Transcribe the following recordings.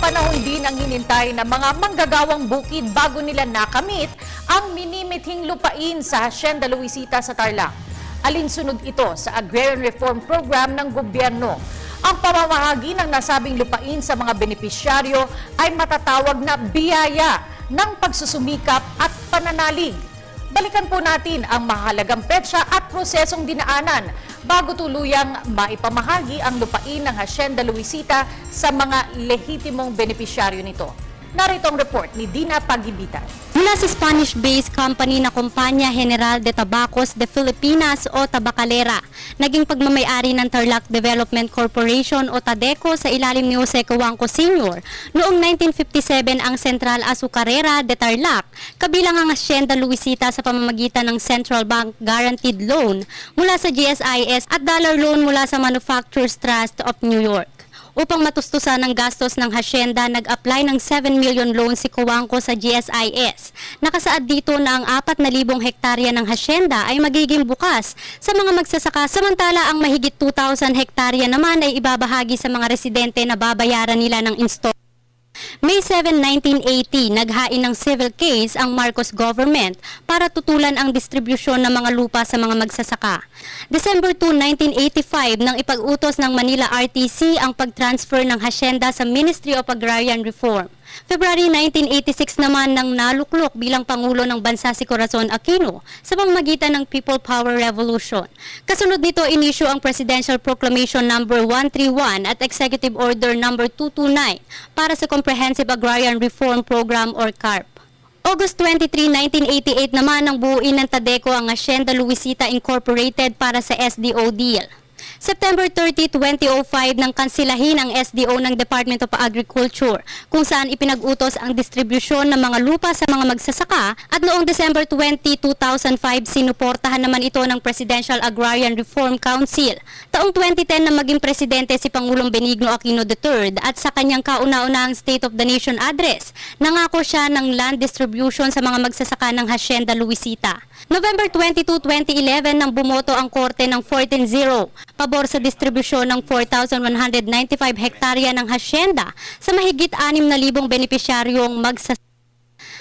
panahon din ang hinintay ng mga manggagawang bukid bago nila nakamit ang minimithing lupain sa Hacienda Luisita sa Tarlac. Alinsunod ito sa Agrarian Reform Program ng gobyerno. Ang pamamahagi ng nasabing lupain sa mga benepisyaryo ay matatawag na biyaya ng pagsusumikap at pananalig. Balikan po natin ang mahalagang petsa at prosesong dinaanan bago tuluyang maipamahagi ang lupain ng Hacienda Luisita sa mga lehitimong benepisyaryo nito. Narito ang report ni Dina Pagibitan. Mula sa Spanish-based company na Compañía General de Tabacos de Filipinas o Tabacalera, naging pagmamayari ng Tarlac Development Corporation o TADECO sa ilalim ni Jose Cuangco Sr. Noong 1957 ang Central Azucarera de Tarlac, kabilang ang Hacienda Luisita sa pamamagitan ng Central Bank Guaranteed Loan mula sa GSIS at dollar loan mula sa Manufacturers Trust of New York. Upang matustusan ang gastos ng hacienda, nag-apply ng 7 million loan si Cuangco sa GSIS. Nakasaad dito na ang 4,000 hektarya ng hacienda ay magiging bukas sa mga magsasaka, samantala ang mahigit 2,000 hektarya naman ay ibabahagi sa mga residente na babayaran nila ng installment. May 7, 1980, naghain ng civil case ang Marcos government para tutulan ang distribusyon ng mga lupa sa mga magsasaka. December 2, 1985, nang ipag-utos ng Manila RTC ang pag-transfer ng hacienda sa Ministry of Agrarian Reform. February 1986 naman nang naluklok bilang Pangulo ng Bansa si Corazon Aquino sa pamamagitan ng People Power Revolution. Kasunod nito, inisyu ang Presidential Proclamation No. 131 at Executive Order No. 229 para sa Comprehensive Agrarian Reform Program or CARP. August 23, 1988 naman ang buuin ng TADECO ang Hacienda Luisita Incorporated para sa SDO deal. September 30, 2005 nang kansilahin ang SDO ng Department of Agriculture kung saan ipinag-utos ang distribusyon ng mga lupa sa mga magsasaka at noong December 20, 2005 sinuportahan naman ito ng Presidential Agrarian Reform Council. Taong 2010 na maging presidente si Pangulong Benigno Aquino III at sa kanyang kauna-unahang State of the Nation address, nangako siya ng land distribution sa mga magsasaka ng Hacienda Luisita. November 22, 2011 nang bumoto ang korte ng 14-0 pabor sa distribusyon ng 4,195 hektarya ng hacienda sa mahigit 6,000 benepisyaryong magsasaka.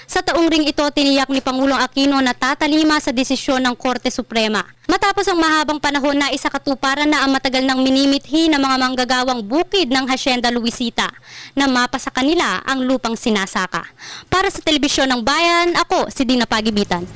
Sa taong ring ito, tiniyak ni Pangulong Aquino na tatalima sa desisyon ng Korte Suprema. Matapos ang mahabang panahon na isakatuparan na ang matagal ng minimithi ng mga manggagawang bukid ng Hacienda Luisita na mapa sa kanila ang lupang sinasaka. Para sa Telebisyon ng Bayan, ako si Dina Pagibitan.